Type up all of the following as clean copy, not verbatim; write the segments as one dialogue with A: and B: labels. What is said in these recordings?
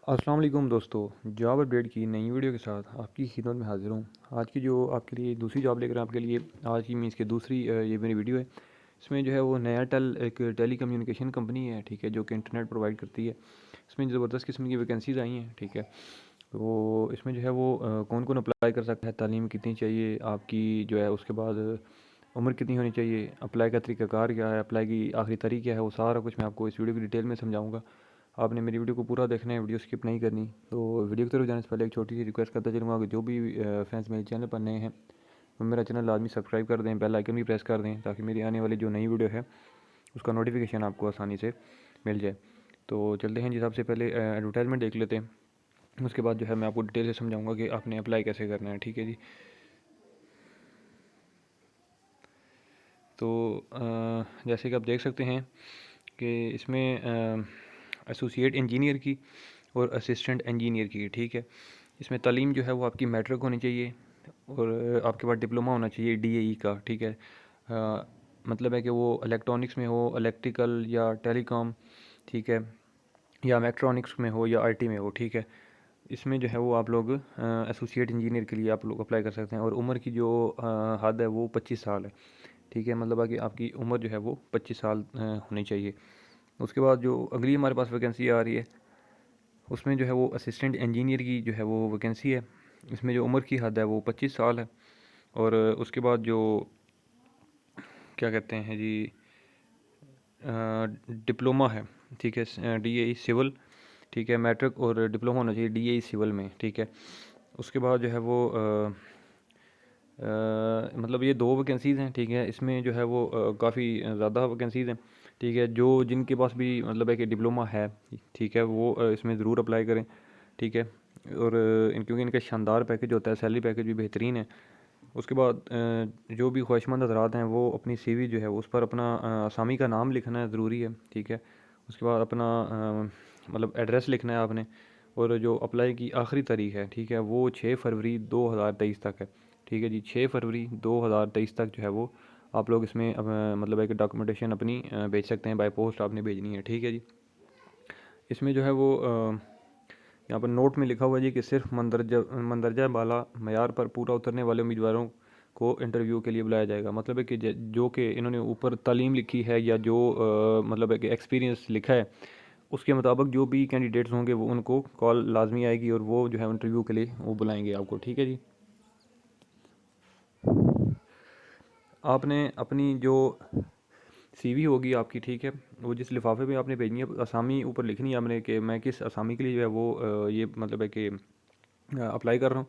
A: अस्सलाम वालेकुम दोस्तों, जॉब अपडेट की नई वीडियो के साथ आपकी खिदमत में हाज़िर हूँ। आज की जो आपके लिए दूसरी जॉब लेकर आपके लिए आज की मीन्स के दूसरी ये मेरी वीडियो है। इसमें जो है वो नयाटेल एक टेली कम्युनिकेशन कंपनी है, ठीक है, जो कि इंटरनेट प्रोवाइड करती है। इसमें ज़बरदस्त किस्म की वैकेंसीज़ आई हैं, ठीक है। तो इसमें जो है वो कौन कौन अप्लाई कर सकता है, तालीम कितनी चाहिए आपकी जो है, उसके बाद उम्र कितनी होनी चाहिए, अप्लाई का तरीक़ाकार क्या है, अप्लाई की आखिरी तारीख क्या है, वो सारा कुछ मैं आपको इस वीडियो की डिटेल में समझाऊँगा। आपने मेरी वीडियो को पूरा देखना है, वीडियो स्किप नहीं करनी। तो वीडियो की तरफ जाने से पहले एक छोटी सी रिक्वेस्ट करता चलूँगा कि जो भी फैंस मेरे चैनल पर नए हैं वो मेरा चैनल लाजमी सब्सक्राइब कर दें, बेल आइकन भी प्रेस कर दें, ताकि मेरी आने वाली जो नई वीडियो है उसका नोटिफिकेशन आपको आसानी से मिल जाए। तो चलते हैं जी, सबसे पहले एडवर्टाइजमेंट देख लेते हैं, उसके बाद जो है मैं आपको डिटेल से समझाऊँगा कि आपने अप्लाई कैसे करना है, ठीक है जी। तो जैसे कि आप देख सकते हैं कि इसमें एसोसिएट इंजीनियर की और असिस्टेंट इंजीनियर की, ठीक है। इसमें तालीम जो है वो आपकी मैट्रिक होनी चाहिए और आपके पास डिप्लोमा होना चाहिए डीएई का, ठीक है। मतलब है कि वो इलेक्ट्रॉनिक्स में हो, इलेक्ट्रिकल या टेलीकॉम, ठीक है, या इलेक्ट्रॉनिक्स में हो या आईटी में हो, ठीक है। इसमें जो है वो आप लोग एसोसिएट इंजीनियर के लिए आप लोग अप्लाई कर सकते हैं और उम्र की जो हद है वो 25 साल है, ठीक है। मतलब है कि आपकी उम्र जो है वो 25 साल होनी चाहिए। उसके बाद जो अगली हमारे पास वैकेंसी आ रही है, उसमें जो है वो असिस्टेंट इंजीनियर की जो है वो वैकेंसी है। इसमें जो उम्र की हद है वो 25 साल है और उसके बाद जो क्या कहते हैं जी, डिप्लोमा है, ठीक है, डीएई सिविल, ठीक है, मैट्रिक और डिप्लोमा होना चाहिए डीएई सिविल में, ठीक है। उसके बाद जो है वो मतलब ये दो वैकेंसीज़ हैं, ठीक है। इसमें जो है वो काफ़ी ज़्यादा वैकेंसीज़ हैं, ठीक है। जो जिनके पास भी मतलब है कि डिप्लोमा है, ठीक है, वो इसमें ज़रूर अप्लाई करें, ठीक है। और क्योंकि इनका शानदार पैकेज होता है, सैलरी पैकेज भी बेहतरीन है। उसके बाद जो भी ख्वाहिशमंद हज़रात हैं वो अपनी सीवी जो है उस पर अपना असामी का नाम लिखना है, ज़रूरी है, ठीक है। उसके बाद अपना मतलब एड्रेस लिखना है आपने। और जो अप्लाई की आखिरी तारीख है, ठीक है, वो 6 फरवरी 2023 तक है, ठीक है जी। 6 फरवरी 2023 तक जो है वो आप लोग इसमें मतलब है कि डॉक्यूमेंटेशन अपनी भेज सकते हैं, बाय पोस्ट आपने भेजनी है, ठीक है जी। इसमें जो है वो यहाँ पर नोट में लिखा हुआ है जी कि सिर्फ मंदरजा बाला मयार पर पूरा उतरने वाले उम्मीदवारों को इंटरव्यू के लिए बुलाया जाएगा। मतलब है कि जो कि इन्होंने ऊपर तालीम लिखी है या जो मतलब है कि एक्सपीरियंस लिखा है, उसके मुताबिक जो भी कैंडिडेट्स होंगे वो उनको कॉल लाजमी आएगी और वो जो है इंटरव्यू के लिए वो बुलाएंगे आपको, ठीक है जी। आपने अपनी जो सीवी होगी आपकी, ठीक है, वो जिस लिफाफे में आपने भेजनी है, असामी ऊपर लिखनी है आपने कि मैं किस असामी के लिए जो है वो ये मतलब है कि अप्लाई कर रहा हूँ।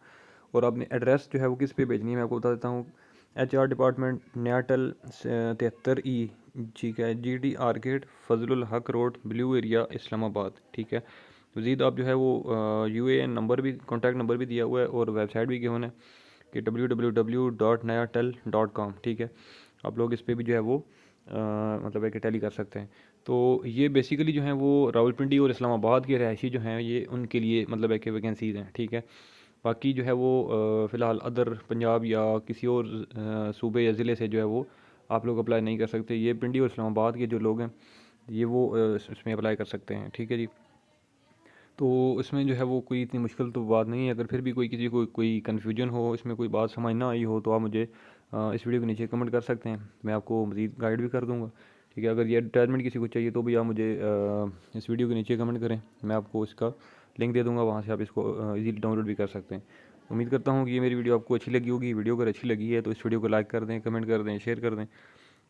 A: और आपने एड्रेस जो है वो किस पे भेजनी है मैं आपको बता देता हूँ। HR डिपार्टमेंट, नयाटल 73E, ठीक है, GD आर्केड, फजलुल हक रोड, ब्लू एरिया, इस्लामाबाद, ठीक है। मज़ीद आप जो है वो UAN नंबर भी, कॉन्टैक्ट नंबर भी दिया हुआ है और वेबसाइट भी गिवन है कि www.nayatel.com, ठीक है। आप लोग इस पर भी जो है वो मतलब है कि टैली कर सकते हैं। तो ये बेसिकली जो है वो रावलपिंडी और इस्लामाबाद के रहायशी जो हैं ये उनके लिए मतलब है कि वैकेंसीज़ हैं, ठीक है। बाकी जो है वो फ़िलहाल अदर पंजाब या किसी और सूबे या ज़िले से जो है वो आप लोग अप्लाई नहीं कर सकते। ये पिंडी और इस्लामाबाद के जो लोग हैं ये वो इसमें अप्लाई कर सकते हैं, ठीक है जी। तो इसमें जो है वो कोई इतनी मुश्किल तो बात नहीं है। अगर फिर भी कोई किसी को कोई कन्फ्यूजन हो, इसमें कोई बात समझ ना आई हो, तो आप मुझे इस वीडियो के नीचे कमेंट कर सकते हैं, मैं आपको मज़ीद गाइड भी कर दूँगा, ठीक है। अगर ये एडवर्टाइजमेंट किसी को चाहिए तो भी आप मुझे इस वीडियो के नीचे कमेंट करें, मैं आपको इसका लिंक दे दूँगा, वहाँ से आप इसको ईज़िली डाउनलोड भी कर सकते हैं। उम्मीद करता हूँ कि ये मेरी वीडियो आपको अच्छी लगी होगी। वीडियो अगर अच्छी लगी है तो इस वीडियो को लाइक कर दें, कमेंट कर दें, शेयर कर दें।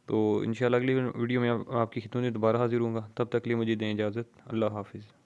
A: तो इंशाल्लाह अगली वीडियो में आपकी खिदमत में दोबारा हाज़िर होऊंगा। तब तक के लिए मुझे दें इजाज़त। अल्लाह हाफ़िज़।